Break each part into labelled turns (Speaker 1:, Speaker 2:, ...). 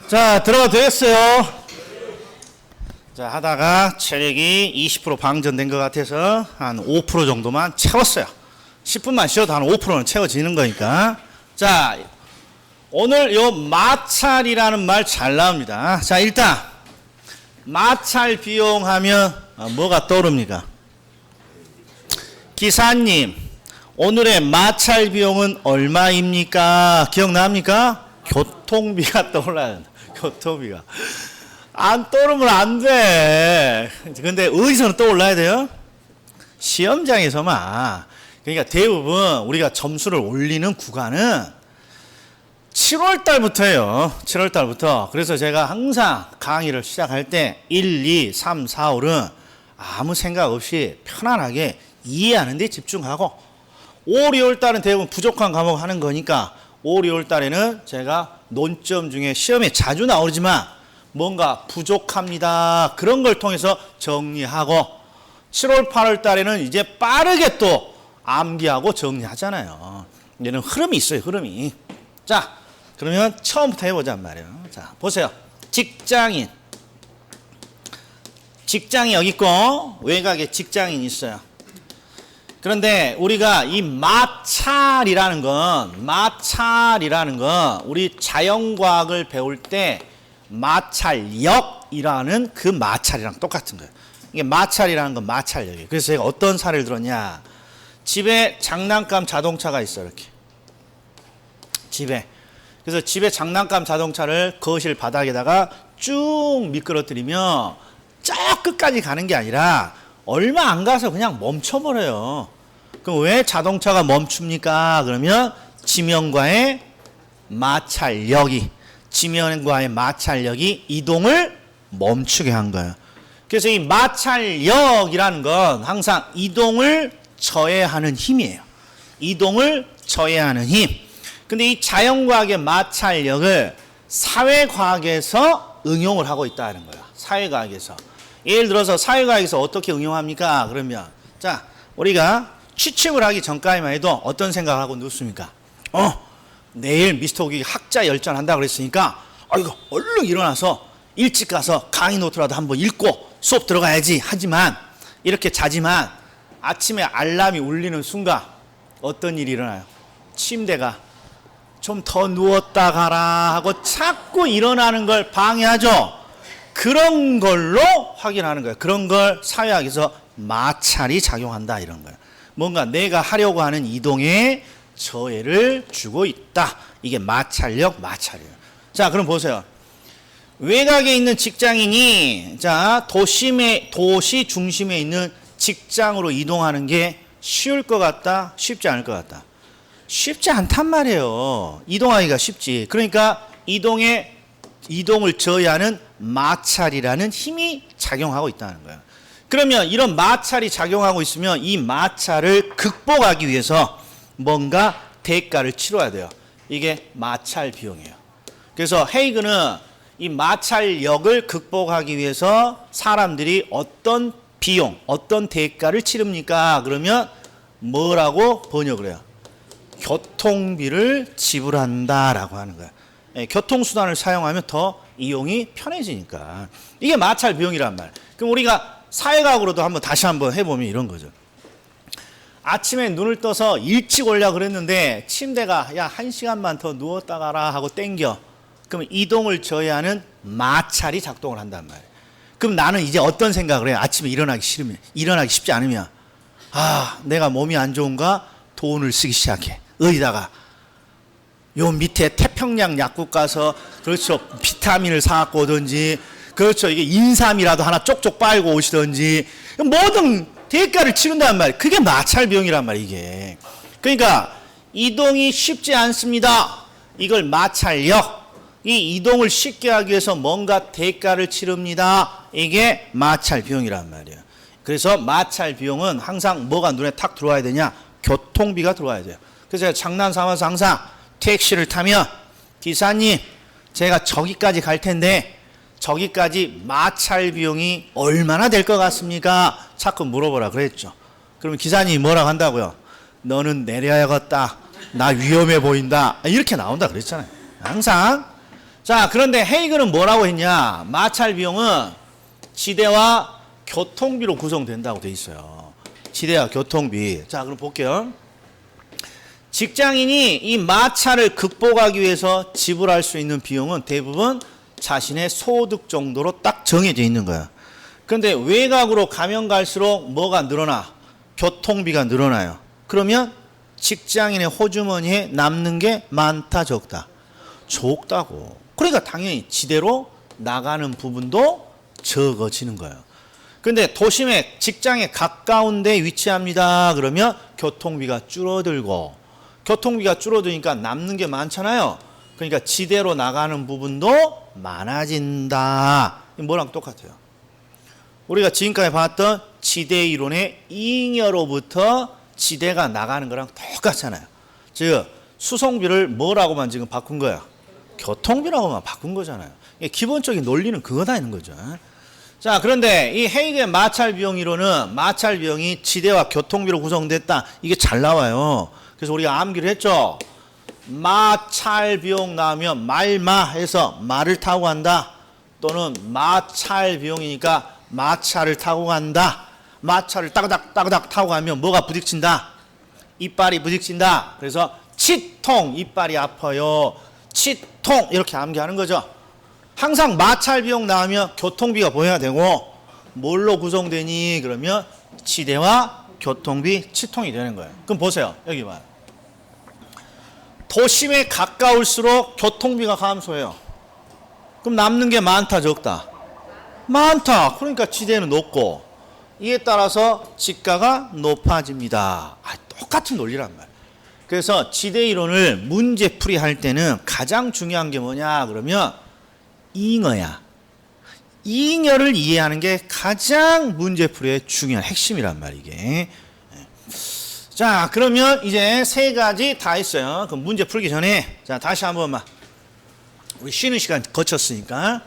Speaker 1: 자, 들어가도 되겠어요. 자, 하다가 체력이 20% 방전된 것 같아서 한 5% 정도만 채웠어요. 10분만 쉬어도 한 5%는 채워지는 거니까. 자, 오늘 요 마찰이라는 말 잘 나옵니다. 자, 일단 마찰 비용 하면 뭐가 떠오릅니까? 기사님, 오늘의 마찰 비용은 얼마입니까? 기억납니까? 교통비가 떠올라요. 교통비가. 안 떠오르면 안 돼. 근데 어디서는 떠올라야 돼요? 시험장에서만. 그러니까 대부분 우리가 점수를 올리는 구간은 7월 달부터예요. 7월 달부터. 그래서 제가 항상 강의를 시작할 때 1, 2, 3, 4, 5는 아무 생각 없이 편안하게 이해하는 데 집중하고 5, 6월 달은 대부분 부족한 과목 하는 거니까 5, 6월 달에는 제가 논점 중에 시험에 자주 나오지만 뭔가 부족합니다. 그런 걸 통해서 정리하고 7월, 8월 달에는 이제 빠르게 또 암기하고 정리하잖아요. 얘는 흐름이 있어요. 흐름이. 자, 그러면 처음부터 해보자 말이에요. 자, 보세요. 직장인. 직장이 여기 있고 외곽에 직장인이 있어요. 그런데 우리가 이 마찰이라는 건 우리 자연과학을 배울 때 마찰력이라는 그 마찰이랑 똑같은 거예요. 이게 마찰이라는 건 마찰력이에요. 그래서 제가 어떤 사례를 들었냐. 집에 장난감 자동차가 있어, 이렇게. 집에. 그래서 집에 장난감 자동차를 거실 바닥에다가 쭉 미끄러뜨리면 저 끝까지 가는 게 아니라 얼마 안 가서 그냥 멈춰버려요. 그럼 왜 자동차가 멈춥니까? 그러면 지면과의 마찰력이 이동을 멈추게 한 거예요. 그래서 이 마찰력이라는 건 항상 이동을 저해하는 힘이에요. 이동을 저해하는 힘. 근데 이 자연과학의 마찰력을 사회과학에서 응용을 하고 있다는 거예요. 사회과학에서. 예를 들어서 사회과학에서 어떻게 응용합니까? 그러면 자, 우리가 취침을 하기 전까지만 해도 어떤 생각을 하고 눕습니까? 내일 미스터 오기 학자 열전 한다고 그랬으니까 이거 얼른 일어나서 일찍 가서 강의 노트라도 한번 읽고 수업 들어가야지 하지만 이렇게 자지만 아침에 알람이 울리는 순간 어떤 일이 일어나요? 침대가 좀 더 누웠다 가라 하고 자꾸 일어나는 걸 방해하죠. 그런 걸로 확인하는 거예요. 그런 걸 사회학에서 마찰이 작용한다 이런 거예요. 뭔가 내가 하려고 하는 이동에 저해를 주고 있다. 이게 마찰력, 마찰이에요. 자, 그럼 보세요. 외곽에 있는 직장인이 도시 중심에 있는 직장으로 이동하는 게 쉬울 것 같다? 쉽지 않을 것 같다? 쉽지 않단 말이에요. 이동하기가 쉽지. 그러니까 이동을 저해하는 마찰이라는 힘이 작용하고 있다는 거예요. 그러면 이런 마찰이 작용하고 있으면 이 마찰을 극복하기 위해서 뭔가 대가를 치러야 돼요. 이게 마찰 비용이에요. 그래서 헤이그는 이 마찰력을 극복하기 위해서 사람들이 어떤 비용, 어떤 대가를 치릅니까? 그러면 뭐라고 번역을 해요? 교통비를 지불한다라고 하는 거예요. 교통수단을 사용하면 더 이용이 편해지니까. 이게 마찰 비용이란 말. 그럼 우리가 사회학으로도 다시 한번 해보면 이런 거죠. 아침에 눈을 떠서 일찍 오려고 그랬는데 침대가 1시간만 더 누웠다 가라 하고 땡겨. 그러면 이동을 저해하는 마찰이 작동을 한단 말이에요. 그럼 나는 이제 어떤 생각을 해요? 아침에 일어나기 쉽지 않으면 내가 몸이 안 좋은가? 돈을 쓰기 시작해. 어디다가? 요 밑에 태평양 약국 가서 그렇죠. 비타민을 사갖고 오든지 그렇죠. 이게 인삼이라도 하나 쪽쪽 빨고 오시든지 모든 대가를 치른단 말이에요. 그게 마찰 비용이란 말이에요. 이게. 그러니까 이동이 쉽지 않습니다. 이걸 마찰력. 이 이동을 쉽게 하기 위해서 뭔가 대가를 치릅니다. 이게 마찰 비용이란 말이에요. 그래서 마찰 비용은 항상 뭐가 눈에 탁 들어와야 되냐? 교통비가 들어와야 돼요. 그래서 제가 장난 삼아서 항상 택시를 타면 기사님 제가 저기까지 갈 텐데 저기까지 마찰 비용이 얼마나 될 것 같습니까? 자꾸 물어보라 그랬죠. 그러면 기사님이 뭐라고 한다고요? 너는 내려야겠다. 나 위험해 보인다. 이렇게 나온다 그랬잖아요. 항상 자, 그런데 헤이그는 뭐라고 했냐? 마찰 비용은 지대와 교통비로 구성된다고 돼 있어요. 지대와 교통비. 자, 그럼 볼게요. 직장인이 이 마찰을 극복하기 위해서 지불할 수 있는 비용은 대부분 자신의 소득 정도로 딱 정해져 있는 거야. 그런데 외곽으로 가면 갈수록 뭐가 늘어나? 교통비가 늘어나요. 그러면 직장인의 호주머니에 남는 게 많다, 적다? 적다고. 그러니까 당연히 지대로 나가는 부분도 적어지는 거예요. 근데 도심에 직장에 가까운 데 위치합니다. 그러면 교통비가 줄어들고, 교통비가 줄어드니까 남는 게 많잖아요. 그러니까 지대로 나가는 부분도 많아진다. 뭐랑 똑같아요. 우리가 지금까지 봤던 지대 이론의 잉여로부터 지대가 나가는 거랑 똑같잖아요. 즉 수송비를 뭐라고만 지금 바꾼 거야? 교통비라고만 바꾼 거잖아요. 기본적인 논리는 그거다 있는 거죠. 자, 그런데 이 헤이그의 마찰 비용 이론은 마찰 비용이 지대와 교통비로 구성됐다. 이게 잘 나와요. 그래서 우리가 암기를 했죠. 마찰 비용 나오면 말마해서 말을 타고 간다. 또는 마찰 비용이니까 마찰을 타고 간다. 마찰을 따그닥 타고 가면 뭐가 부딪힌다? 이빨이 부딪힌다. 그래서 치통, 이빨이 아파요. 치통, 이렇게 암기하는 거죠. 항상 마찰 비용 나오면 교통비가 보여야 되고, 뭘로 구성되니? 그러면 지대와 교통비, 치통이 되는 거예요. 그럼 보세요. 여기 봐요. 도심에 가까울수록 교통비가 감소해요. 그럼 남는 게 많다, 적다? 많다. 그러니까 지대는 높고, 이에 따라서 지가가 높아집니다. 똑같은 논리란 말이에요. 그래서 지대 이론을 문제풀이 할 때는 가장 중요한 게 뭐냐 그러면 잉여야. 잉여를 이해하는 게 가장 문제풀이의 중요한 핵심이란 말이에요. 이게. 자, 그러면 이제 세 가지 다 했어요. 그럼 문제 풀기 전에 자, 다시 한 번만. 우리 쉬는 시간 거쳤으니까.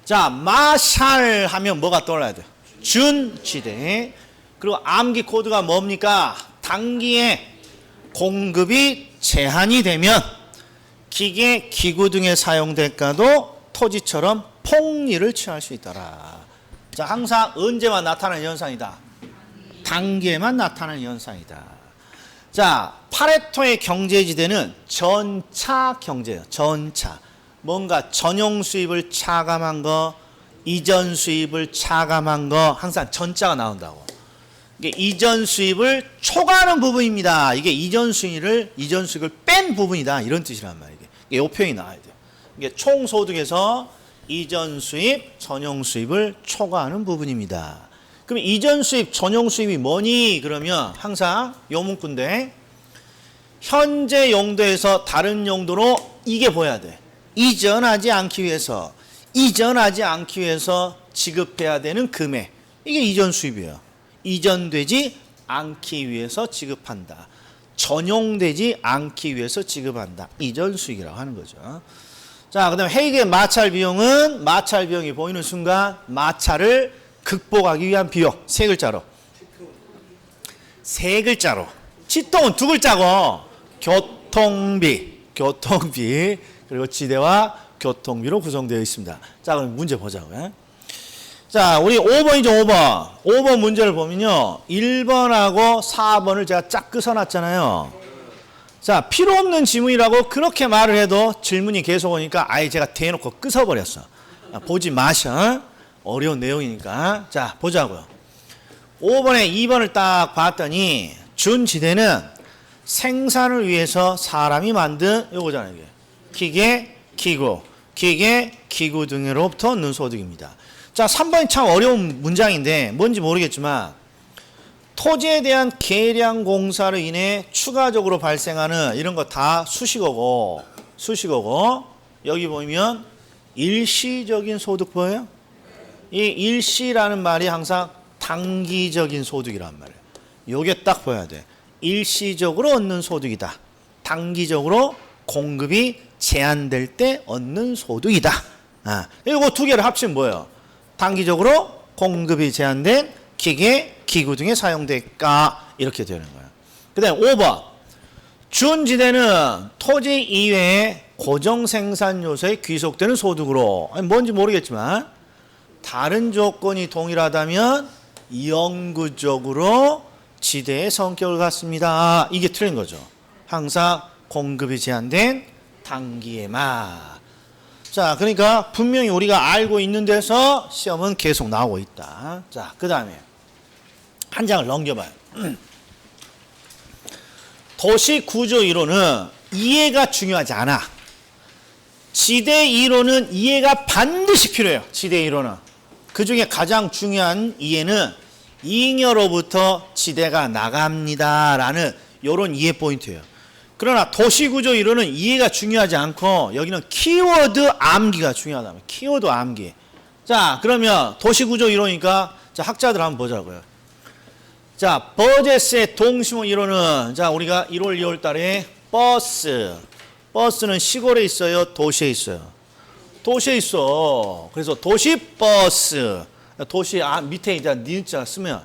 Speaker 1: 자, 마샬 하면 뭐가 떠올라야 돼요? 준지대. 그리고 암기 코드가 뭡니까? 단기에 공급이 제한이 되면 기계, 기구 등의 사용 대가도 토지처럼 폭리를 취할 수 있더라. 자, 항상 언제만 나타나는 현상이다? 단기에만 나타나는 현상이다. 자, 파레토의 경제지대는 전차 경제예요. 전차. 뭔가 전용 수입을 차감한 거, 이전 수입을 차감한 거, 항상 전자가 나온다고. 이게 이전 수입을 초과하는 부분입니다. 이게 이전 수익을 뺀 부분이다. 이런 뜻이란 말이에요. 이게 요 표현이 나와야 돼요. 이게 총 소득에서 이전 수입, 전용 수입을 초과하는 부분입니다. 그럼 이전 수입, 전용 수입이 뭐니? 그러면 항상 요 문구인데 현재 용도에서 다른 용도로 이게 보여야 돼. 이전하지 않기 위해서 지급해야 되는 금액. 이게 이전 수입이에요. 이전되지 않기 위해서 지급한다. 전용되지 않기 위해서 지급한다. 이전 수익이라고 하는 거죠. 자, 그 다음에 헤이그의 마찰 비용은 마찰 비용이 보이는 순간 마찰을 극복하기 위한 비용. 세 글자로. 세 글자로. 치통은 두 글자고 교통비. 그리고 지대와 교통비로 구성되어 있습니다. 자, 그럼 문제 보자고요. 자, 우리 5번이죠, 5번. 5번 문제를 보면요. 1번하고 4번을 제가 쫙 끄서놨잖아요. 자, 필요 없는 지문이라고 그렇게 말을 해도 질문이 계속 오니까 아예 제가 대놓고 끄서버렸어. 보지 마셔. 어려운 내용이니까. 자, 보자고요. 5번에 2번을 딱 봤더니 준지대는 생산을 위해서 사람이 만든 요거잖아요. 이게. 기계, 기구 등으로부터 얻는 소득입니다. 자, 3번이 참 어려운 문장인데 뭔지 모르겠지만 토지에 대한 계량 공사로 인해 추가적으로 발생하는 이런 거 다 수식어고 여기 보면 일시적인 소득 보여요? 이 일시라는 말이 항상 단기적인 소득이란 말이에요. 요게 딱 보여야 돼. 일시적으로 얻는 소득이다. 단기적으로 공급이 제한될 때 얻는 소득이다. 이거 두 개를 합치면 뭐예요? 단기적으로 공급이 제한된 기계, 기구 등의 사용대가 이렇게 되는 거예요. 그 다음에 5번. 준지대는 토지 이외의 고정 생산 요소에 귀속되는 소득으로, 아니 뭔지 모르겠지만 다른 조건이 동일하다면 영구적으로 지대의 성격을 갖습니다. 이게 틀린 거죠. 항상 공급이 제한된 단기에만. 자, 그러니까 분명히 우리가 알고 있는 데서 시험은 계속 나오고 있다. 자, 그 다음에 한 장을 넘겨봐요. 도시 구조 이론은 이해가 중요하지 않아. 지대 이론은 이해가 반드시 필요해요. 지대 이론은. 그 중에 가장 중요한 이해는 잉여로부터 지대가 나갑니다라는 이런 이해 포인트예요. 그러나 도시구조 이론은 이해가 중요하지 않고 여기는 키워드 암기가 중요하다. 키워드 암기. 자, 그러면 도시구조 이론이니까 자, 학자들 한번 보자고요. 자, 버제스의 동심원 이론은 자, 우리가 1월, 2월 달에 버스는 시골에 있어요, 도시에 있어요? 도시에 있어. 그래서 도시버스. 도시 밑에 이제 니자 쓰면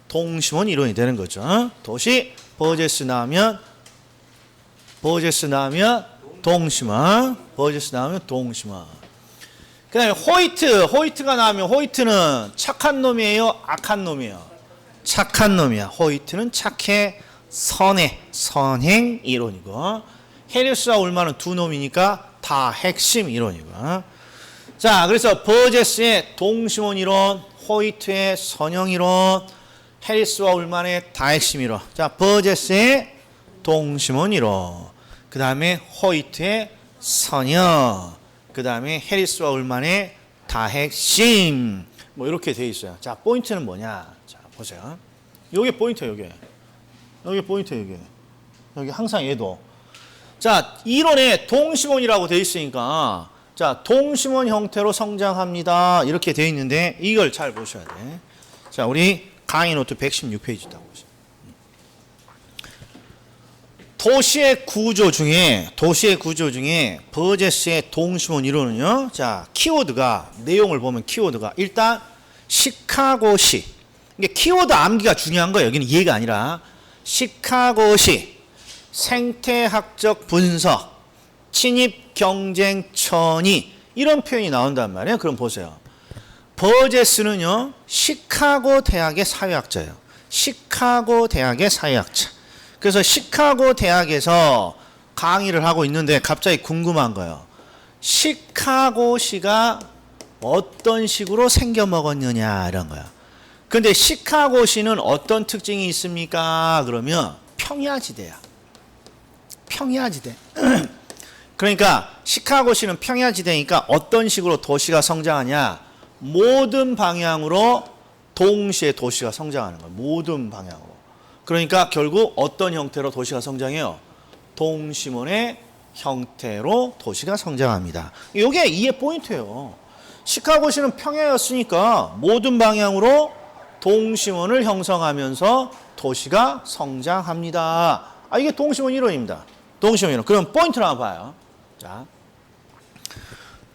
Speaker 1: 동심원 이론이 되는 거죠. 도시 버제스 나오면 동심원. 버제스 나오면 동심원. 그 다음에 호이트가 나오면 호이트는 착한 놈이에요, 악한 놈이에요? 착한 놈이야. 호이트는 착해, 선행 이론이고, 해리스와 울만은 두 놈이니까 다 핵심 이론이고. 자, 그래서 버제스의 동심원 이론, 호이트의 선형 이론, 해리스와 울만의 다 핵심 이론. 자, 버제스의 동심원 이론, 그 다음에 호이트의 선형, 그 다음에 해리스와 울만의 다 핵심. 뭐 이렇게 돼 있어요. 자, 포인트는 뭐냐? 자, 보세요. 요게 포인트예요, 요게. 요게 포인트예요, 요게. 여기 항상 얘도. 자, 이론에 동심원이라고 돼 있으니까 자, 동심원 형태로 성장합니다. 이렇게 돼 있는데 이걸 잘 보셔야 돼. 자, 우리 강의 노트 116페이지 딱 보세요. 도시의 구조 중에 버제스의 동심원 이론은요. 자, 키워드가 내용을 보면 키워드가 일단 시카고시. 이게 키워드 암기가 중요한 거예요. 여기는 이해가 아니라 시카고시 생태학적 분석 침입 경쟁 천이 이런 표현이 나온단 말이에요. 그럼 보세요. 버제스는요. 시카고 대학의 사회학자예요. 시카고 대학의 사회학자. 그래서 시카고 대학에서 강의를 하고 있는데 갑자기 궁금한 거예요. 시카고시가 어떤 식으로 생겨먹었느냐 이런 거야. 근데 시카고시는 어떤 특징이 있습니까? 그러면 평야지대야. 평야지대. 그러니까 시카고시는 평야지대니까 어떤 식으로 도시가 성장하냐? 모든 방향으로 동시에 도시가 성장하는 거야. 모든 방향으로. 그러니까 결국 어떤 형태로 도시가 성장해요? 동심원의 형태로 도시가 성장합니다. 이게 이해 포인트예요. 시카고시는 평야였으니까 모든 방향으로 동심원을 형성하면서 도시가 성장합니다. 이게 동심원 이론입니다. 동심원 이론. 그럼 포인트를 한번 봐요. 자,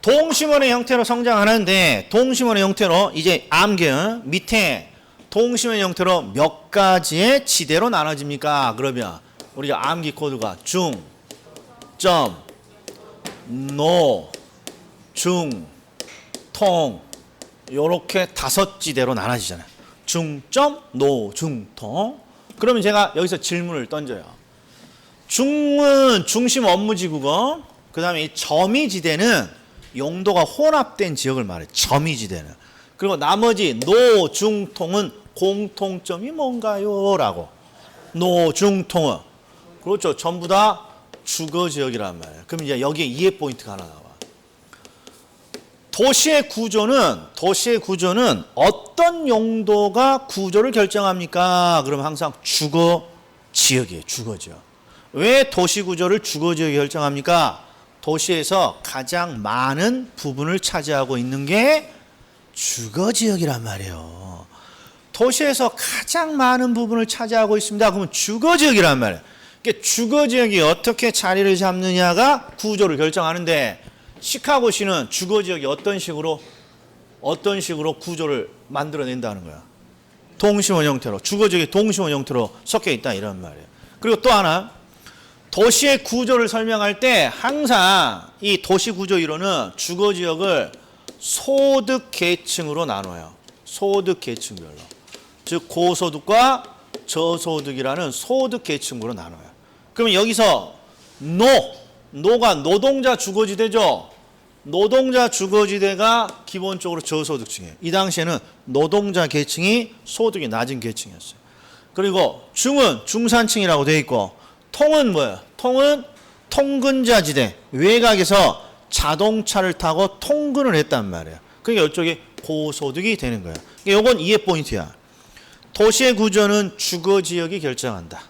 Speaker 1: 동심원의 형태로 성장하는데 동심원의 형태로 이제 암경 밑에 동심원 형태로 몇 가지의 지대로 나눠집니까? 그러면 우리가 암기 코드가 중, 점, 노, 중, 통 요렇게 5지대로 나눠지잖아요. 중점, 노, 중, 통. 그러면 제가 여기서 질문을 던져요. 중은 중심 업무지구고 그 다음에 이 점이지대는 용도가 혼합된 지역을 말해요. 점이지대는. 그리고 나머지 노, 중, 통은 공통점이 뭔가요? 라고. 노, 중, 통은. 그렇죠. 전부 다 주거지역이란 말이에요. 그럼 이제 여기에 이해 포인트가 하나 나와. 도시의 구조는 어떤 용도가 구조를 결정합니까? 그러면 항상 주거지역이에요. 주거지역. 왜 도시 구조를 주거지역이 결정합니까? 도시에서 가장 많은 부분을 차지하고 있는 게 주거지역이란 말이에요. 도시에서 가장 많은 부분을 차지하고 있습니다. 그러면 주거지역이란 말이에요. 그러니까 주거지역이 어떻게 자리를 잡느냐가 구조를 결정하는데 시카고시는 주거지역이 어떤 식으로 구조를 만들어낸다는 거야. 동심원 형태로. 주거지역이 동심원 형태로 섞여 있다 이런 말이에요. 그리고 또 하나 도시의 구조를 설명할 때 항상 이 도시 구조 이론은 주거 지역을 소득 계층으로 나눠요. 소득 계층별로. 즉 고소득과 저소득이라는 소득 계층으로 나눠요. 그러면 여기서 노가 노동자 주거지대죠. 노동자 주거지대가 기본적으로 저소득층이에요. 이 당시에는 노동자 계층이 소득이 낮은 계층이었어요. 그리고 중은 중산층이라고 되어 있고 통은 뭐예요? 통은 통근자지대, 외곽에서 자동차를 타고 통근을 했단 말이에요. 그러니까 이쪽이 고소득이 되는 거예요. 이건 이해 포인트야. 도시의 구조는 주거지역이 결정한다.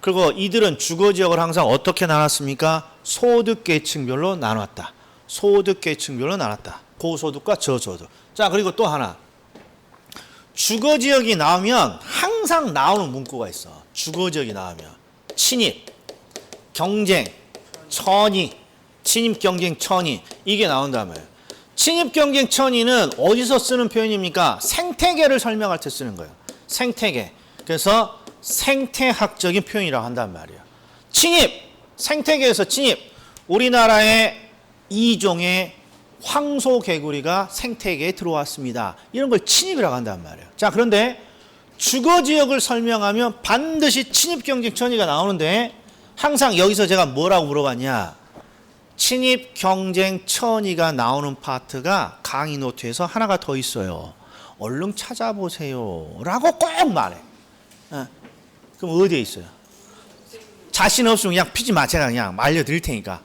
Speaker 1: 그리고 이들은 주거지역을 항상 어떻게 나눴습니까? 소득계층별로 나눴다. 소득계층별로 나눴다. 고소득과 저소득. 자, 그리고 또 하나. 주거지역이 나오면 항상 나오는 문구가 있어. 주거지역이 나오면. 친입, 경쟁, 천의. 친입, 경쟁, 천의. 이게 나온단 말이에요. 친입, 경쟁, 천의는 어디서 쓰는 표현입니까? 생태계를 설명할 때 쓰는 거예요. 생태계. 그래서 생태학적인 표현이라고 한단 말이에요. 침입, 생태계에서 침입. 우리나라의 2종의 황소개구리가 생태계에 들어왔습니다. 이런 걸 침입이라고 한단 말이에요. 자, 그런데 주거지역을 설명하면 반드시 침입, 경쟁, 천의가 나오는데 항상 여기서 제가 뭐라고 물어봤냐. 침입, 경쟁, 천의가 나오는 파트가 강의 노트에서 하나가 더 있어요. 얼른 찾아보세요. 라고 꼭 말해. 그럼 어디에 있어요? 자신 없으면 그냥 피지 마. 제가 그냥 알려드릴 테니까.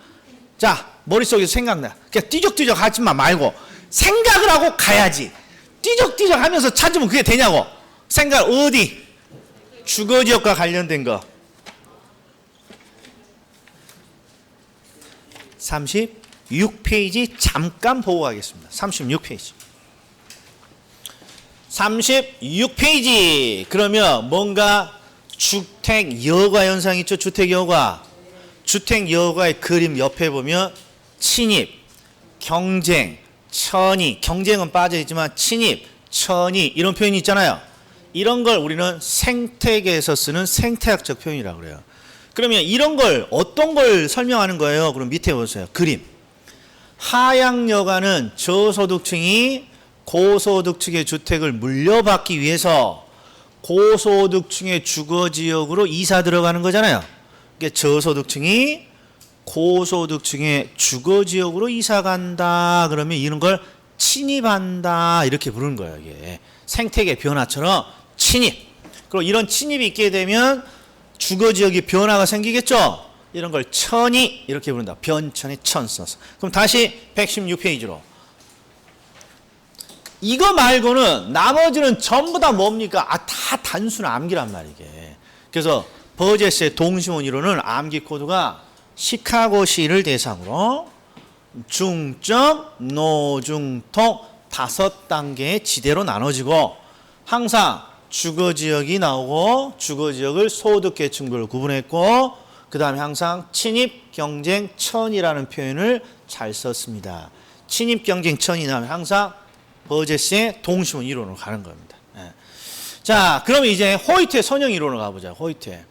Speaker 1: 자, 머릿속에서 생각나. 그냥 띠적띠적 하지만 말고 생각을 하고 가야지. 띠적띠적 하면서 찾으면 그게 되냐고. 생각 어디? 주거지역과 관련된 거. 36페이지 잠깐 보고 가겠습니다. 36페이지. 36페이지. 그러면 뭔가 주택 여가 현상 있죠? 주택 여가. 주택 여가의 그림 옆에 보면 친입, 경쟁, 천의. 경쟁은 빠져 있지만 친입, 천의 이런 표현이 있잖아요. 이런 걸 우리는 생태계에서 쓰는 생태학적 표현이라고 그래요. 그러면 이런 걸 어떤 걸 설명하는 거예요? 그럼 밑에 보세요. 그림. 하향 여가는 저소득층이 고소득층의 주택을 물려받기 위해서 고소득층의 주거지역으로 이사 들어가는 거잖아요. 그러니까 저소득층이 고소득층의 주거지역으로 이사 간다. 그러면 이런 걸 침입한다. 이렇게 부르는 거예요. 이게 생태계 변화처럼 침입. 그리고 이런 침입이 있게 되면 주거지역이 변화가 생기겠죠. 이런 걸 천이 이렇게 부른다. 변천의 천 써서. 그럼 다시 116페이지로. 이거 말고는 나머지는 전부 다 뭡니까? 다 단순 암기란 말이게. 그래서 버제스의 동심원 이론은 암기 코드가 시카고시를 대상으로 중점, 노중통 5단계의 지대로 나눠지고 항상 주거지역이 나오고 주거지역을 소득계층별로 구분했고 그 다음에 항상 친입, 경쟁, 천이라는 표현을 잘 썼습니다. 친입, 경쟁, 천이 나오면 항상 버제스의 동심원 이론으로 가는 겁니다. 예. 자, 그럼 이제 호이트의 선형 이론으로 가보자. 호이트의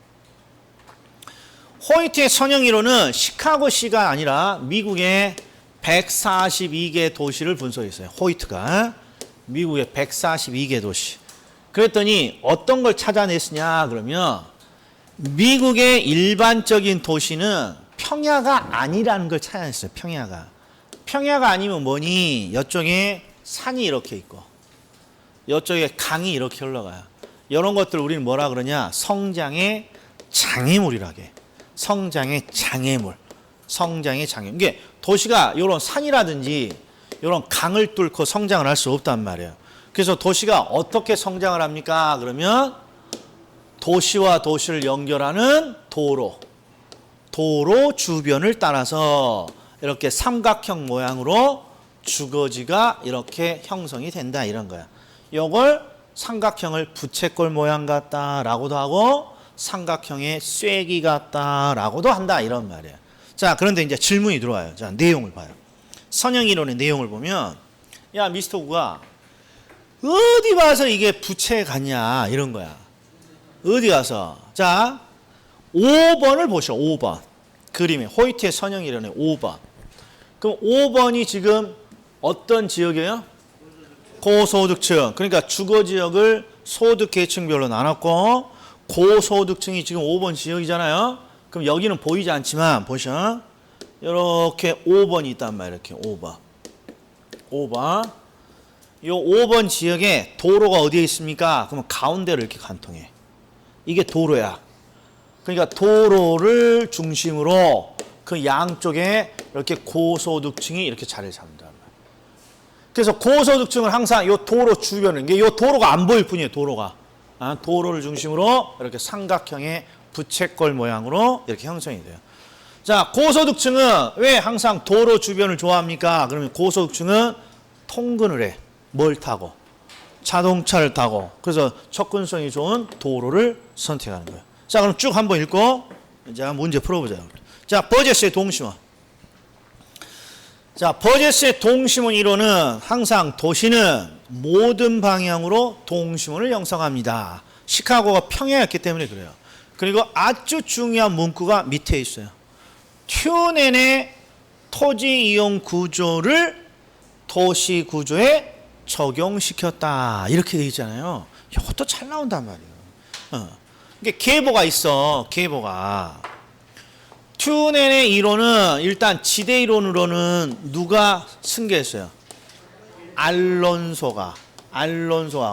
Speaker 1: 선형 이론은 시카고시가 아니라 미국의 142개 도시를 분석했어요. 호이트가 미국의 142개 도시. 그랬더니 어떤 걸 찾아냈으냐 그러면 미국의 일반적인 도시는 평야가 아니라는 걸 찾아냈어요. 평야가 아니면 뭐니? 이쪽에 산이 이렇게 있고 이쪽에 강이 이렇게 흘러가요. 이런 것들 우리는 뭐라 그러냐? 성장의 장애물이라게. 성장의 장애물. 이게 도시가 이런 산이라든지 이런 강을 뚫고 성장을 할 수 없단 말이에요. 그래서 도시가 어떻게 성장을 합니까? 그러면 도시와 도시를 연결하는 도로 주변을 따라서 이렇게 삼각형 모양으로 주거지가 이렇게 형성이 된다 이런 거야. 이걸 삼각형을 부채꼴 모양 같다라고도 하고 삼각형의 쐐기 같다라고도 한다 이런 말이에요. 자, 그런데 이제 질문이 들어와요. 자, 내용을 봐요. 선형 이론의 내용을 보면 야, 미스터 구가 어디 봐서 이게 부채 같냐 이런 거야. 어디 가서. 자, 5번을 보시오. 5번. 그림에 호이트의 선형 이론의 5번. 그럼 5번이 지금 어떤 지역이에요? 고소득층. 그러니까 주거 지역을 소득 계층별로 나눴고 고소득층이 지금 5번 지역이잖아요. 그럼 여기는 보이지 않지만 보셔. 이렇게 5번이 있단 말이에요. 이렇게 5번. 5번. 이 5번 지역에 도로가 어디에 있습니까? 그러면 가운데를 이렇게 관통해. 이게 도로야. 그러니까 도로를 중심으로 그 양쪽에 이렇게 고소득층이 이렇게 자리를 잡는단 말이에요. 그래서 고소득층은 항상 이 도로 주변에, 이게 이 도로가 안 보일 뿐이에요. 도로가. 도로를 중심으로 이렇게 삼각형의 부채꼴 모양으로 이렇게 형성이 돼요. 자, 고소득층은 왜 항상 도로 주변을 좋아합니까? 그러면 고소득층은 통근을 해. 뭘 타고? 자동차를 타고. 그래서 접근성이 좋은 도로를 선택하는 거예요. 자, 그럼 쭉 한번 읽고 이제 문제 풀어보자. 자, 버제스의 동심원. 자, 버제스의 동심원 이론은 항상 도시는 모든 방향으로 동심원을 형성합니다. 시카고가 평야였기 때문에 그래요. 그리고 아주 중요한 문구가 밑에 있어요. 튜넨의 토지 이용 구조를 도시 구조에 적용시켰다. 이렇게 돼 있잖아요. 이것도 잘 나온단 말이에요. 이게 계보가 있어. 계보가. 튜넨의 이론은 일단 지대 이론으로는 누가 승계했어요? 알론소가.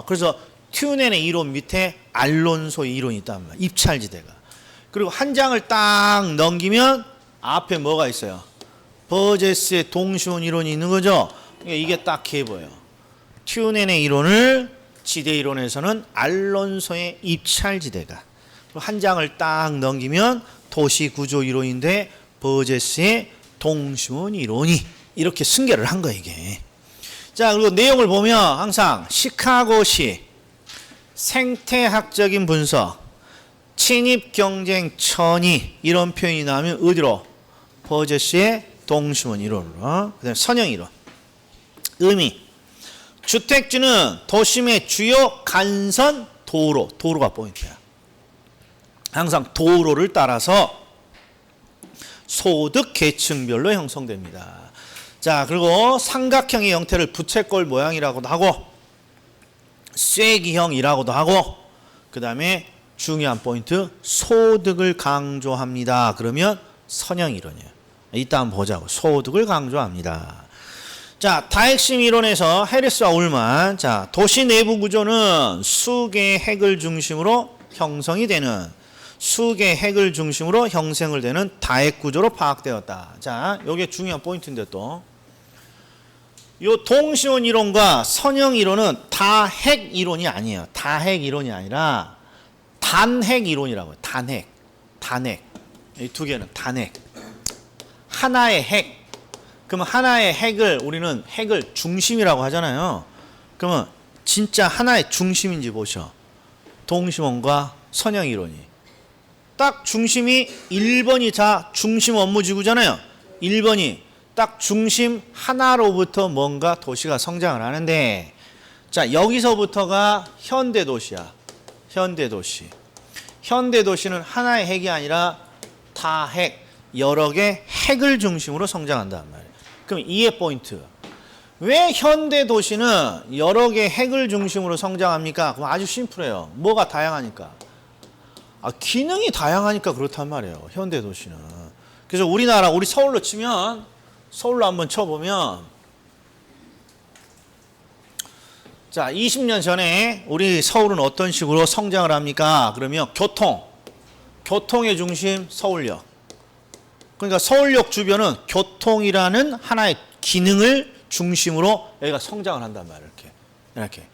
Speaker 1: 그래서 튜넨의 이론 밑에 알론소의 이론이 있단 말이에요. 입찰지대가. 그리고 한 장을 딱 넘기면 앞에 뭐가 있어요? 버제스의 동심원 이론이 있는 거죠. 이게 딱 계보예요. 튜넨의 이론을 지대 이론에서는 알론소의 입찰지대가. 한 장을 딱 넘기면 도시구조 이론인데 버제스의 동심원 이론이 이렇게 승계를 한 거예요, 이게. 자, 그리고 내용을 보면 항상 시카고시 생태학적인 분석, 친입경쟁 천이 이런 표현이 나오면 어디로? 버제스의 동심원 이론으로. 그다음에 선형 이론. 의미. 주택지는 도심의 주요 간선 도로가 포인트야. 항상 도로를 따라서 소득 계층별로 형성됩니다. 자, 그리고 삼각형의 형태를 부채꼴 모양이라고도 하고 쐐기형이라고도 하고 그 다음에 중요한 포인트 소득을 강조합니다. 그러면 선형 이론이에요. 이따 한번 보자고. 소득을 강조합니다. 자, 다핵심 이론에서 해리스와 울만. 자, 도시 내부 구조는 수개의 핵을 중심으로 형성이 되는 수개의 핵을 중심으로 형성을 되는 다핵 구조로 파악되었다. 자, 요게 중요한 포인트인데 또 요 동심원 이론과 선형 이론은 다핵 이론이 아니에요. 다핵 이론이 아니라 단핵 이론이라고요. 단핵. 이 두 개는 단핵. 하나의 핵. 그러면 하나의 핵을 우리는 핵을 중심이라고 하잖아요. 그러면 진짜 하나의 중심인지 보셔. 동심원과 선형 이론이. 딱 중심이 1번이 자 중심 업무지구잖아요. 1번이 딱 중심 하나로부터 뭔가 도시가 성장을 하는데 자, 여기서부터가 현대도시야. 현대도시. 현대도시는 하나의 핵이 아니라 다핵, 여러 개 핵을 중심으로 성장한단 말이에요. 그럼 이해 포인트. 왜 현대도시는 여러 개 핵을 중심으로 성장합니까? 그럼 아주 심플해요. 뭐가 다양하니까. 기능이 다양하니까 그렇단 말이에요. 현대도시는. 그래서 우리나라, 우리 서울로 치면 서울로 한번 쳐보면 자, 20년 전에 우리 서울은 어떤 식으로 성장을 합니까? 그러면 교통의 중심 서울역. 그러니까 서울역 주변은 교통이라는 하나의 기능을 중심으로 여기가 성장을 한단 말이에요. 이렇게.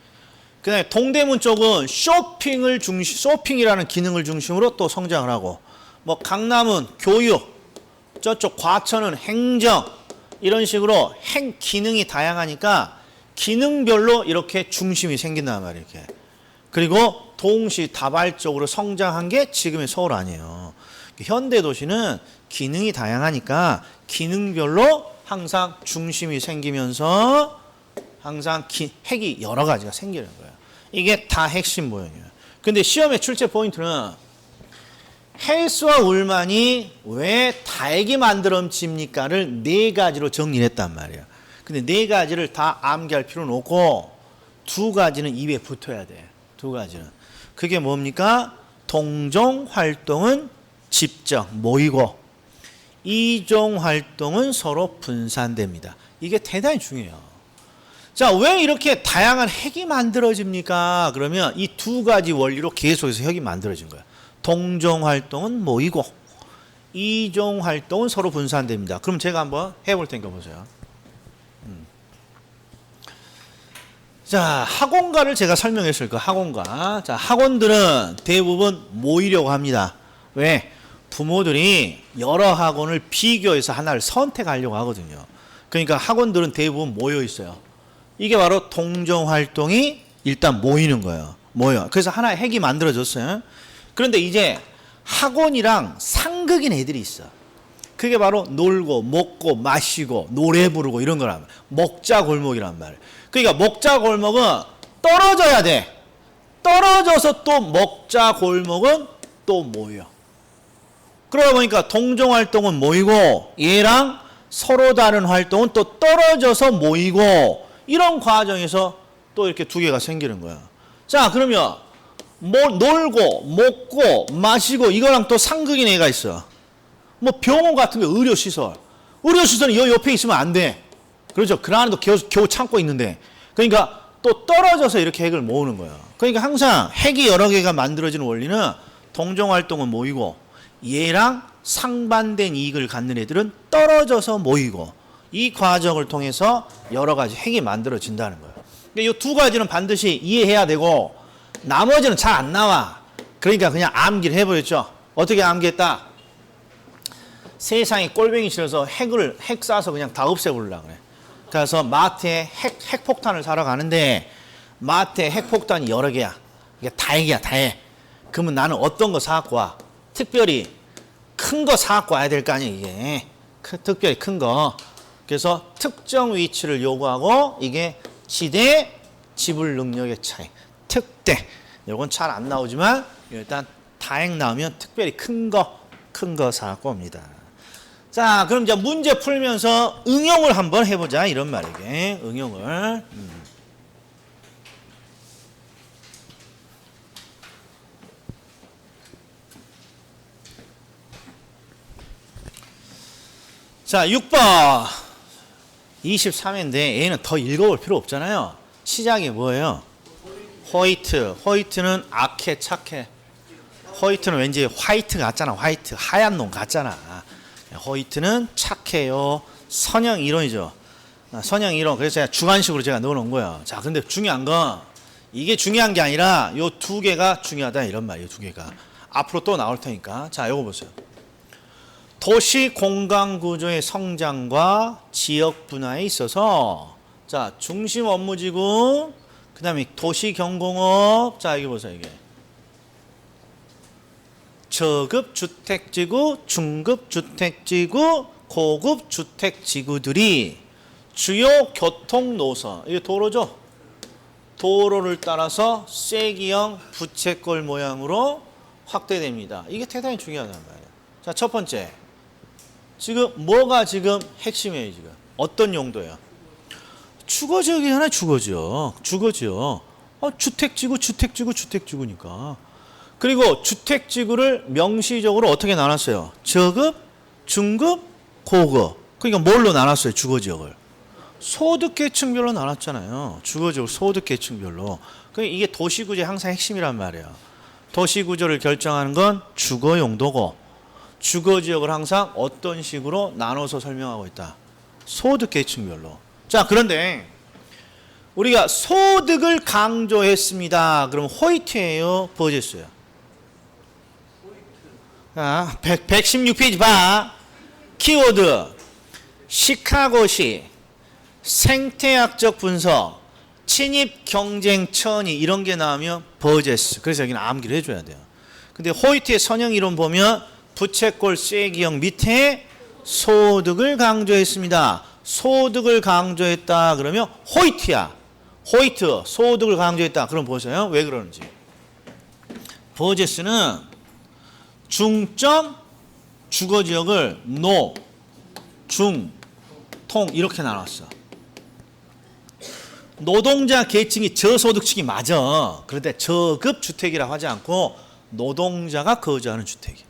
Speaker 1: 그다음에 동대문 쪽은 쇼핑이라는 기능을 중심으로 또 성장을 하고, 뭐 강남은 교육, 저쪽 과천은 행정, 이런 식으로 핵 기능이 다양하니까 기능별로 이렇게 중심이 생긴단 말이에요. 이렇게. 그리고 동시다발적으로 성장한 게 지금의 서울 아니에요. 현대도시는 기능이 다양하니까 기능별로 항상 중심이 생기면서 항상 핵이 여러 가지가 생기는 거예요. 이게 다 핵심 모형이에요. 근데 시험의 출제 포인트는 헬스와 울만이 왜 다액이 만들어집니까를 네 가지로 정리했단 말이에요. 근데 네 가지를 다 암기할 필요는 없고 두 가지는 입에 붙어야 돼. 두 가지는. 그게 뭡니까? 동종 활동은 집적 모이고 이종 활동은 서로 분산됩니다. 이게 대단히 중요해요. 자, 왜 이렇게 다양한 핵이 만들어집니까? 그러면 이 두 가지 원리로 계속해서 핵이 만들어진 거예요. 동종 활동은 모이고 이종 활동은 서로 분산됩니다. 그럼 제가 한번 해볼 테니까 보세요. 자, 학원가를 제가 설명했을 거예요. 학원가. 자, 학원들은 대부분 모이려고 합니다. 왜? 부모들이 여러 학원을 비교해서 하나를 선택하려고 하거든요. 그러니까 학원들은 대부분 모여 있어요. 이게 바로 동종 활동이 일단 모이는 거예요. 모여. 그래서 하나의 핵이 만들어졌어요. 그런데 이제 학원이랑 상극인 애들이 있어. 그게 바로 놀고 먹고 마시고 노래 부르고 이런 거란 말이에요. 먹자 골목이란 말이에요. 그러니까 먹자 골목은 떨어져야 돼. 떨어져서 또 먹자 골목은 또 모여. 그러다 보니까 동종 활동은 모이고 얘랑 서로 다른 활동은 또 떨어져서 모이고 이런 과정에서 또 이렇게 두 개가 생기는 거야. 자, 그러면 뭐 놀고 먹고 마시고 이거랑 또 상극인 애가 있어. 뭐 병원 같은 게 의료시설. 의료시설은 여 옆에 있으면 안 돼. 그렇죠. 그 안에도 겨우 참고 있는데. 그러니까 또 떨어져서 이렇게 핵을 모으는 거예요. 그러니까 항상 핵이 여러 개가 만들어지는 원리는 동종활동은 모이고 얘랑 상반된 이익을 갖는 애들은 떨어져서 모이고 이 과정을 통해서 여러 가지 핵이 만들어진다는 거예요. 근데 이 두 가지는 반드시 이해해야 되고 나머지는 잘 안 나와. 그러니까 그냥 암기를 해버렸죠. 어떻게 암기했다? 세상에 꼴뱅이 싫어서 핵 쏴서 그냥 다 없애버리려고 그래. 그래서 마트에 핵폭탄을 사러 가는데 마트에 핵폭탄이 여러 개야. 이게 다액이야, 다액. 그러면 나는 어떤 거 사갖고 와? 특별히 큰 거 사갖고 와야 될 거 아니야, 이게. 특별히 큰 거. 그래서 특정 위치를 요구하고 이게 지대, 지불 능력의 차이. 특대. 이건 잘 안 나오지만 일단 다액 나오면 특별히 큰 거 사갖고 옵니다. 자, 그럼 이제 문제 풀면서 응용을 한번 해보자. 이런 말이게. 응용을. 자, 6번. 23회인데 얘는 더 읽어볼 필요 없잖아요. 시작이 뭐예요? 호이트. 호이트는 악해, 착해. 호이트는 왠지 화이트 같잖아. 화이트. 하얀 놈 같잖아. 호이트는 착해요. 선형 이론이죠. 선형 이론. 그래서 제가 주관식으로 제가 넣어놓은 거예요. 자, 근데 중요한 건 이게 중요한 게 아니라 요 두 개가 중요하다 이런 말이에요. 두 개가. 앞으로 또 나올 테니까. 자, 요거 보세요. 도시 공간 구조의 성장과 지역 분화에 있어서 자, 중심 업무지구, 그 다음에 도시 경공업. 자, 여기 보세요. 이게 저급 주택지구, 중급 주택지구, 고급 주택지구들이 주요 교통 노선, 이게 도로죠. 도로를 따라서 쐐기형 부채꼴 모양으로 확대됩니다. 이게 대단히 중요하단 말이에요. 자, 첫 번째. 지금 뭐가 지금 핵심이에요, 지금? 어떤 용도예요? 주거지역이잖아요, 주거지역. 주거지역. 주택지구, 주택지구, 주택지구니까. 그리고 주택지구를 명시적으로 어떻게 나눴어요? 저급, 중급, 고급. 그러니까 뭘로 나눴어요, 주거지역을? 소득계층별로 나눴잖아요. 주거지역 소득계층별로. 그러니까 이게 도시구조의 항상 핵심이란 말이에요. 도시구조를 결정하는 건 주거용도고 주거지역을 항상 어떤 식으로 나눠서 설명하고 있다. 소득계층별로. 자, 그런데 우리가 소득을 강조했습니다. 그럼 호이트예요, 버제스예요? 자, 116페이지 봐. 키워드 시카고시 생태학적 분석 침입 경쟁 천위 이런 게 나오면 버제스. 그래서 여기는 암기를 해줘야 돼요. 근데 호이트의 선형 이론 보면 부채꼴 쐐기형 밑에 소득을 강조했습니다. 소득을 강조했다 그러면 호이트야. 호이트 소득을 강조했다. 그럼 보세요. 왜 그러는지. 버제스는 중점, 주거지역을 노, 중, 통 이렇게 나눴어. 노동자 계층이 저소득층이 맞아. 그런데 저급 주택이라고 하지 않고 노동자가 거주하는 주택이야.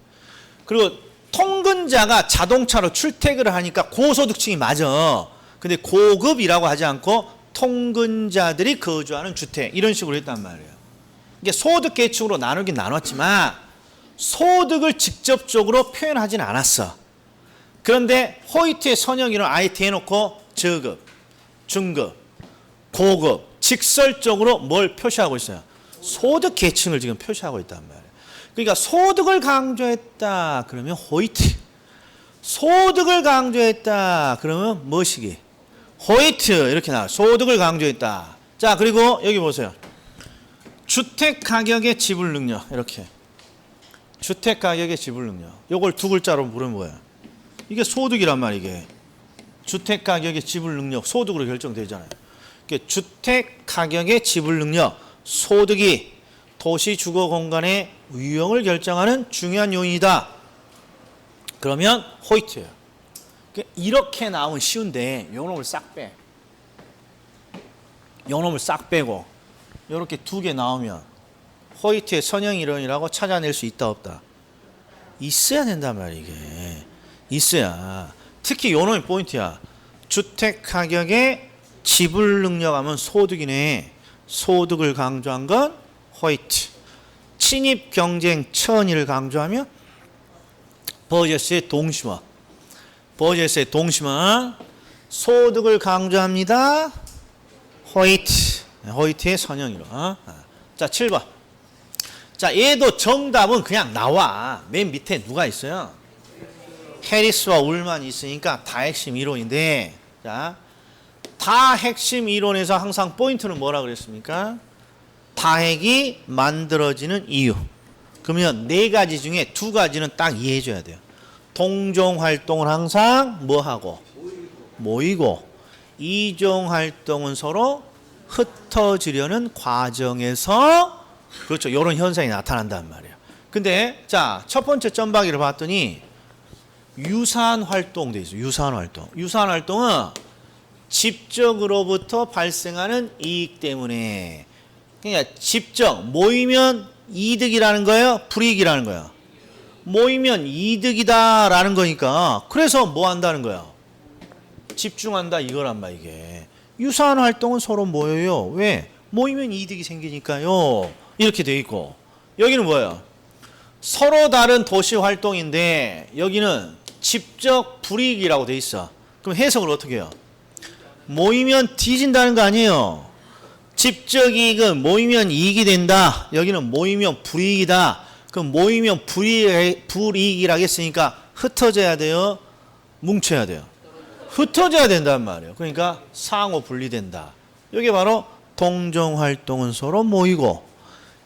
Speaker 1: 그리고 통근자가 자동차로 출퇴근을 하니까 고소득층이 맞아. 근데 고급이라고 하지 않고 통근자들이 거주하는 주택 이런 식으로 했단 말이에요. 이게 소득 계층으로 나누긴 나눴지만 소득을 직접적으로 표현하지는 않았어. 그런데 호이트의 선형이론 아예 대놓고 저급, 중급, 고급, 직설적으로 뭘 표시하고 있어요? 소득 계층을 지금 표시하고 있단 말이에요. 그러니까 소득을 강조했다 그러면 호이트, 소득을 강조했다 그러면 뭐시기? 호이트 이렇게 나와요. 소득을 강조했다. 자, 그리고 여기 보세요. 주택 가격의 지불 능력 이렇게. 주택 가격의 지불 능력. 요걸 두 글자로 부르면 뭐야? 이게 소득이란 말이야, 이게. 주택 가격의 지불 능력, 소득으로 결정되잖아요. 주택 가격의 지불 능력, 소득이 도시 주거 공간의 유형을 결정하는 중요한 요인이다. 그러면 호이트예요. 이렇게 나오면 쉬운데 요 놈을 싹 빼. 요 놈을 싹 빼고 이렇게 두 개 나오면 호이트의 선형 이론이라고 찾아낼 수 있다 없다? 있어야 된단 말이야, 이게. 있어야. 특히 요 놈이 포인트야. 주택 가격의 지불 능력 하면 소득이네. 소득을 강조한 건 호이트. 친입 경쟁 천의를 강조하면 버제스의 동심화. 버제스의 동심화. 소득을 강조합니다. 호이트. 호이트의 선형이론. 자, 7번. 자, 얘도 정답은 그냥 나와. 맨 밑에 누가 있어요? 해리스와 울만 있으니까 다 핵심 이론인데, 자, 다 핵심 이론에서 항상 포인트는 뭐라 그랬습니까? 다핵이 만들어지는 이유. 그러면 네 가지 중에 두 가지는 딱 이해해 줘야 돼요. 동종 활동을 항상 뭐하고? 모이고. 이종 활동은 서로 흩어지려는 과정에서 그렇죠. 이런 현상이 나타난단 말이에요. 근데 자, 첫 번째 점박이를 봤더니 유사한 활동 돼 있어요. 유사한 활동. 유사한 활동은 집적으로부터 발생하는 이익 때문에. 그러니까 집적 모이면 이득이라는 거예요? 불이익이라는 거예요? 모이면 이득이다라는 거니까 그래서 뭐 한다는 거예요? 집중한다 이거란 말 이게. 유사한 활동은 서로 모여요. 왜? 모이면 이득이 생기니까요. 이렇게 돼 있고 여기는 뭐예요? 서로 다른 도시 활동인데 여기는 집적 불이익이라고 돼 있어. 그럼 해석을 어떻게 해요? 모이면 뒤진다는 거 아니에요. 집적 이익은 모이면 이익이 된다. 여기는 모이면 불이익이다. 그럼 모이면 불이익이라고 했으니까 흩어져야 돼요? 뭉쳐야 돼요? 흩어져야 된단 말이에요. 그러니까 상호 분리된다. 이게 바로 동종 활동은 서로 모이고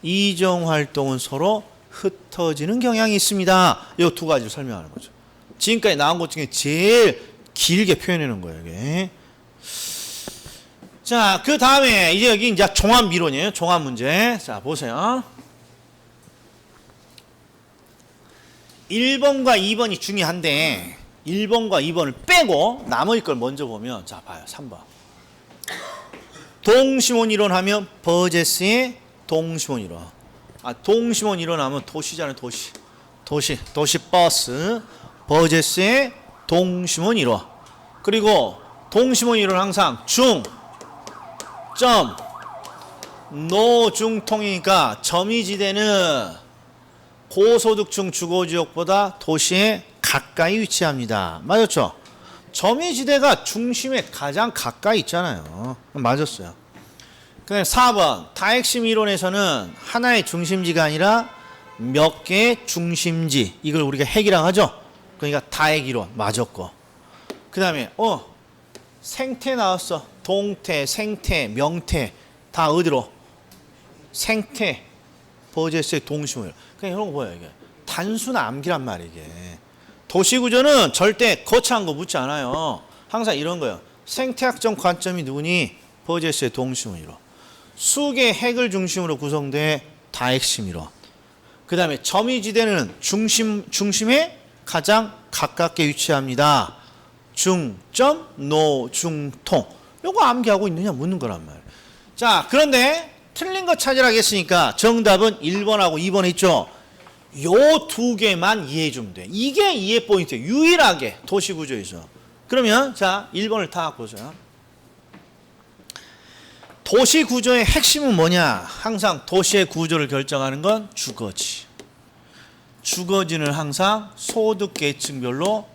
Speaker 1: 이종 활동은 서로 흩어지는 경향이 있습니다. 이 두 가지를 설명하는 거죠. 지금까지 나온 것 중에 제일 길게 표현해 놓은 거예요, 이게. 자, 그 다음에 이제 여기 이제 종합 미론이에요. 종합 문제. 자, 보세요. 1번과 2번이 중요한데 1번과 2번을 빼고 나머지 걸 먼저 보면 자, 봐요. 3번. 동심원 이론 하면 버제스의 동심원 이론. 동심원 이론 하면 도시잖아요, 도시. 도시 버스. 버제스의 동심원 이론. 그리고 동심원 이론 항상 중, 점, 노중통이니까 점이지대는 고소득층 주거지역보다 도시에 가까이 위치합니다. 맞았죠? 점이지대가 중심에 가장 가까이 있잖아요. 맞았어요. 그다음에 4번 다핵심 이론에서는 하나의 중심지가 아니라 몇 개의 중심지, 이걸 우리가 핵이라고 하죠. 그러니까 다핵 이론 맞았고, 그 다음에 생태 나왔어. 동태, 생태, 명태 다 어디로? 생태, 버제스의 동심을. 그냥 이런 거 보여요. 이게 단순 암기란 말이에요. 이게 도시구조는 절대 거창한 거 묻지 않아요. 항상 이런 거예요. 생태학적 관점이 누구니? 버제스의 동심을 이뤄. 수개 핵을 중심으로 구성돼 다핵심 이론. 그 다음에 점이지대는 중심에 가장 가깝게 위치합니다. 중점, 노, 중통. 요거 암기하고 있느냐 묻는 거란 말이에요. 자, 그런데 틀린 거 찾으라고 했으니까 정답은 1번하고 2번 있죠. 요 두 개만 이해해 주면 돼. 이게 이해 포인트예요. 유일하게 도시구조에서. 그러면 자 1번을 다 보세요. 도시구조의 핵심은 뭐냐? 항상 도시의 구조를 결정하는 건 주거지. 주거지는 항상 소득계층별로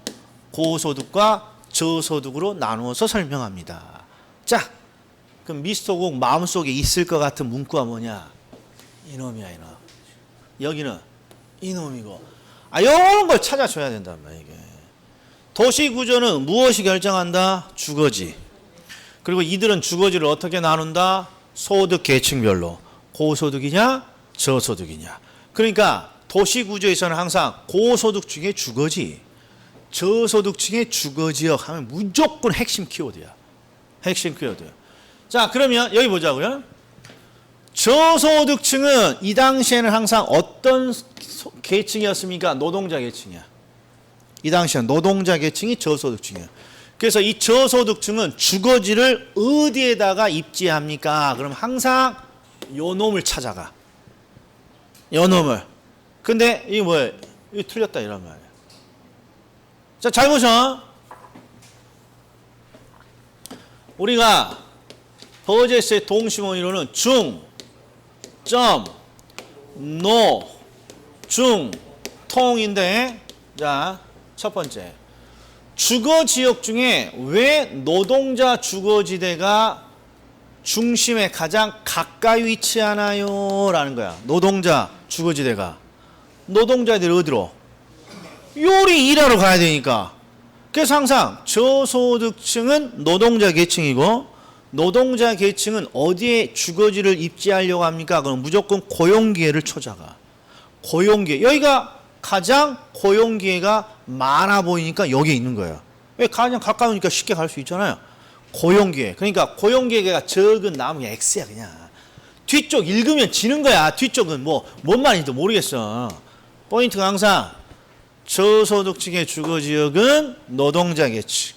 Speaker 1: 고소득과 저소득으로 나누어서 설명합니다. 자, 그럼 미스터국 마음속에 있을 것 같은 문구가 뭐냐? 이놈이야, 이놈. 여기는 이놈이고. 이런 걸 찾아줘야 된단 말이야, 이게. 도시구조는 무엇이 결정한다? 주거지. 그리고 이들은 주거지를 어떻게 나눈다? 소득계층별로. 고소득이냐? 저소득이냐. 그러니까 도시구조에서는 항상 고소득층의 주거지, 저소득층의 주거지역 하면 무조건 핵심 키워드야. 핵심 키워드. 자, 그러면 여기 보자고요. 저소득층은 이 당시에는 항상 어떤 계층이었습니까? 노동자 계층이야. 이 당시에는 노동자 계층이 저소득층이야. 그래서 이 저소득층은 주거지를 어디에다가 입지합니까? 그럼 항상 요 놈을 찾아가. 요 놈을. 근데 이게 뭐예요? 이거 틀렸다 이런 말이에요. 자, 잘 보셔. 우리가 버제스의 동심원 이론은 중, 점, 노, 중, 통인데, 자, 첫 번째. 주거지역 중에 왜 노동자 주거지대가 중심에 가장 가까이 위치하나요? 라는 거야. 노동자 주거지대가. 노동자들이 어디로? 요리 일하러 가야 되니까. 그래서 항상 저소득층은 노동자 계층이고 노동자 계층은 어디에 주거지를 입지하려고 합니까? 그럼 무조건 고용기회를 찾아가. 고용기회. 여기가 가장 고용기회가 많아 보이니까 여기에 있는 거예요. 왜? 가장 가까우니까 쉽게 갈 수 있잖아요. 고용기회. 그러니까 고용기회가 적은 남은 게 X야 그냥. 뒤쪽 읽으면 지는 거야. 뒤쪽은 뭐 뭔 말인지도 모르겠어. 포인트가 항상 저소득층의 주거지역은 노동자 계층.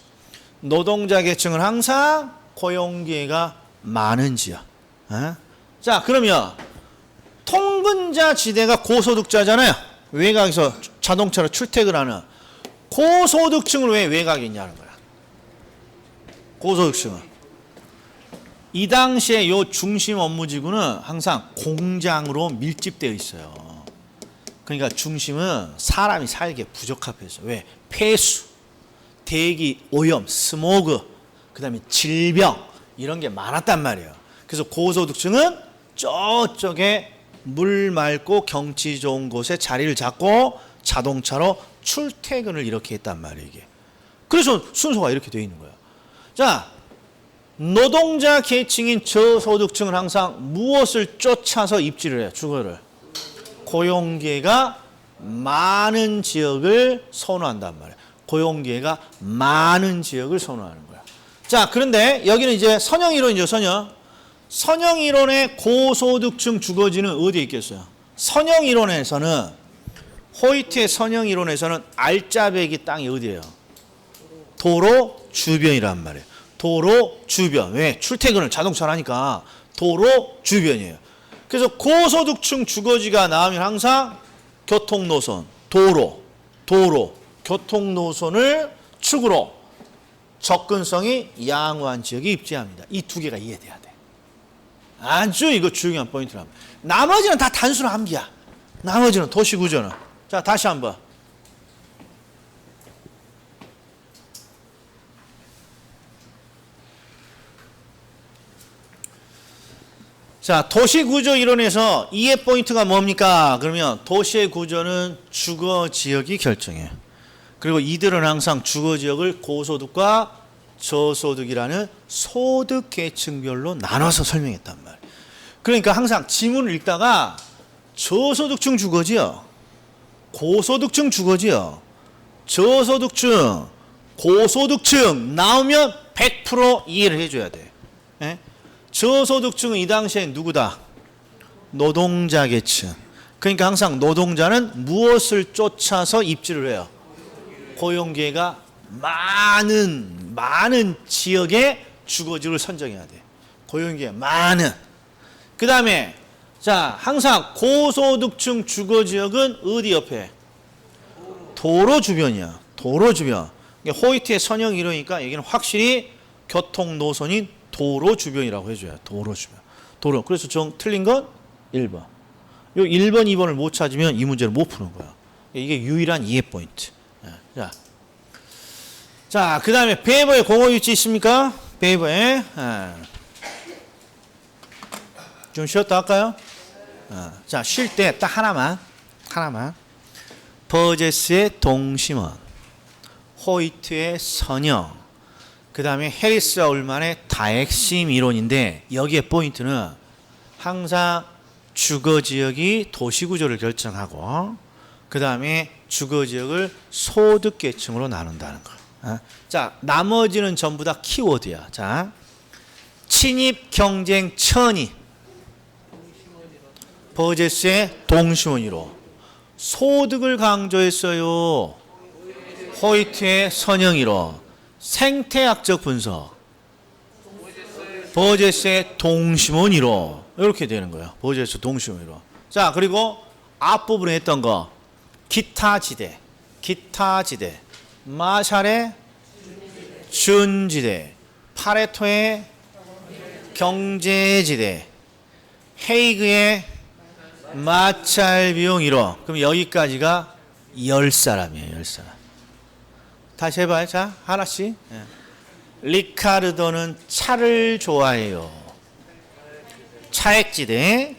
Speaker 1: 노동자 계층은 항상 고용기회가 많은 지역. 자, 그러면 통근자 지대가 고소득자잖아요. 외곽에서 자동차로 출퇴근하는 고소득층을 왜 외곽에 있냐는 거야. 고소득층은. 이 당시에 요 중심 업무지구는 항상 공장으로 밀집되어 있어요. 그러니까 중심은 사람이 살기에 부적합해서. 왜? 폐수, 대기 오염, 스모그, 그 다음에 질병 이런 게 많았단 말이에요. 그래서 고소득층은 저쪽에 물 맑고 경치 좋은 곳에 자리를 잡고 자동차로 출퇴근을 이렇게 했단 말이에요. 이게. 그래서 순서가 이렇게 되어 있는 거예요. 자, 노동자 계층인 저소득층은 항상 무엇을 쫓아서 입지를 해요? 주거를. 고용기회가 많은 지역을 선호한단 말이에요. 고용기회가 많은 지역을 선호하는 거야. 자, 그런데 여기는 이제 선형이론이죠. 선형이론의 고소득층 주거지는 어디에 있겠어요? 선형이론에서는, 호이트의 선형이론에서는 알짜배기 땅이 어디예요? 도로 주변이란 말이에요. 도로 주변. 왜? 출퇴근을 자동차로 하니까 도로 주변이에요. 그래서 고소득층 주거지가 나오면 항상 교통노선, 도로, 교통노선을 축으로 접근성이 양호한 지역에 입지합니다. 이 두 개가 이해돼야 돼. 아주 이거 중요한 포인트랍니다. 나머지는 다 단순한 암기야. 나머지는 도시구조는. 자, 다시 한번. 자, 도시구조 이론에서 이해 포인트가 뭡니까? 그러면 도시의 구조는 주거지역이 결정해요. 그리고 이들은 항상 주거지역을 고소득과 저소득이라는 소득계층별로 나눠서 설명했단 말이에요. 그러니까 항상 지문을 읽다가 저소득층 주거지역, 고소득층 주거지역, 저소득층, 고소득층 나오면 100% 이해를 해줘야 돼. 예? 저소득층은 이 당시에 누구다? 노동자 계층. 그러니까 항상 노동자는 무엇을 쫓아서 입지를 해요? 고용기회가 많은 지역의 주거지를 선정해야 돼. 고용기회 많은. 그 다음에 자 항상 고소득층 주거지역은 어디 옆에? 도로 주변이야. 도로 주변. 호이트의 선형 이러니까 여기는 확실히 교통 노선인 도로 주변이라고 해줘요. 도로 주변. 도로. 그래서 틀린 건 1번. 요 1번, 2번을 못 찾으면 이 문제를 못 푸는 거야. 이게 유일한 이해 포인트. 자, 그 다음에 베이버의 공허 위치 있습니까? 베이버에. 좀 쉬었다 할까요? 자, 쉴 때 딱 하나만. 버제스의 동심원, 호이트의 선형, 그 다음에 해리스와 울만의 다핵심 이론인데 여기에 포인트는 항상 주거지역이 도시구조를 결정하고 그 다음에 주거지역을 소득계층으로 나눈다는 거. 자, 나머지는 전부 다 키워드야. 자, 친입, 경쟁, 천이 버제스의 동심원이로 소득을 강조했어요. 호이트의 선형이로 생태학적 분석 버제스의 동심원이로 이렇게 되는 거예요. 버제스 동심원이로. 자, 그리고 앞부분에 했던 거 기타지대 마샬의 준지대, 파레토의 경제지대, 헤이그의 마찰 비용 1호. 그럼 여기까지가 10사람이에요. 10사람. 다시 해봐요. 자, 하나씩. 리카르도는 차를 좋아해요. 차액지대.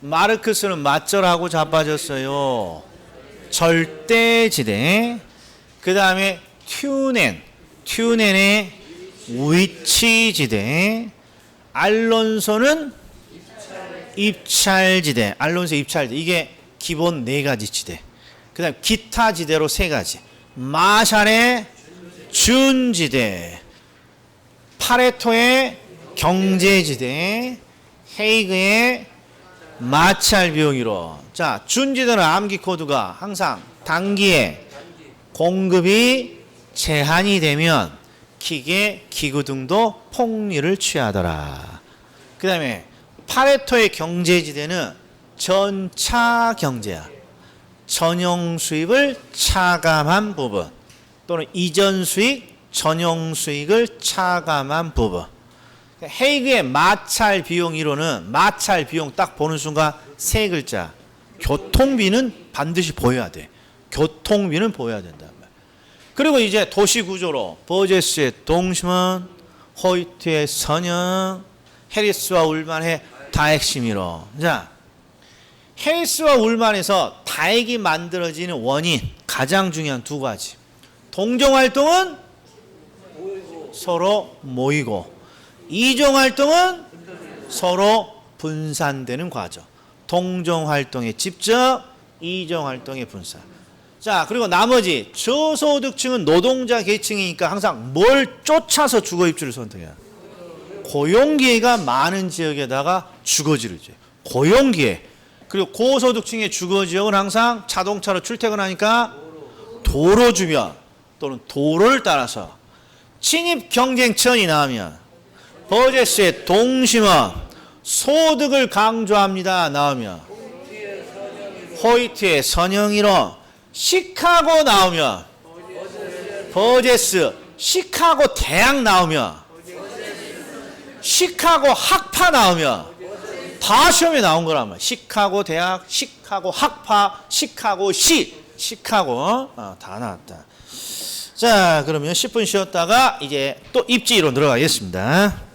Speaker 1: 마르크스는 맞절하고 자빠졌어요. 절대지대. 그 다음에 튜넨의 위치지대. 알론소는 입찰지대. 알론소 입찰지대. 이게 기본 4가지 지대. 그 다음 기타 지대로 3가지. 마샬의 준지대. 파레토의 경제지대. 헤이그의 마찰 비용이로. 자, 준지대는 암기 코드가 항상 단기에 공급이 제한이 되면 기계, 기구 등도 폭리를 취하더라. 그 다음에 파레토의 경제지대는 전차 경제야. 전용 수익을 차감한 부분 또는 이전 수익, 전용 수익을 차감한 부분. 헤이그의 마찰 비용 이론은 마찰 비용 딱 보는 순간 3글자. 교통비는 반드시 보여야 돼. 교통비는 보여야 된단 말이야. 그리고 이제 도시 구조로 버제스의 동심원, 호이트의 선형, 해리스와 울만의 다핵심이로. 자, 해리스와 울만에서 다핵이 만들어지는 원인 가장 중요한 2가지. 동종활동은 서로 모이고 이종활동은 서로 분산되는 과정. 동종활동의 집적, 이종활동의 분산. 자, 그리고 나머지 저소득층은 노동자 계층이니까 항상 뭘 쫓아서 주거입지를 선택해야. 고용기회가 많은 지역에다가 주거지를 줘. 고용기회. 그리고 고소득층의 주거지역은 항상 자동차로 출퇴근하니까 도로 주변 또는 도로를 따라서. 친입 경쟁천이 나오면 버제스의 동심원, 소득을 강조합니다 나오면 호이트의 선형이론, 시카고 나오면 버제스, 시카고 대학 나오면 시카고 학파 나오면 다 시험에 나온 거란 말이야. 시카고 대학, 시카고 학파, 시카고시, 시카고 다 나왔다. 자, 그러면 10분 쉬었다가 이제 또 입지 이론 들어가겠습니다.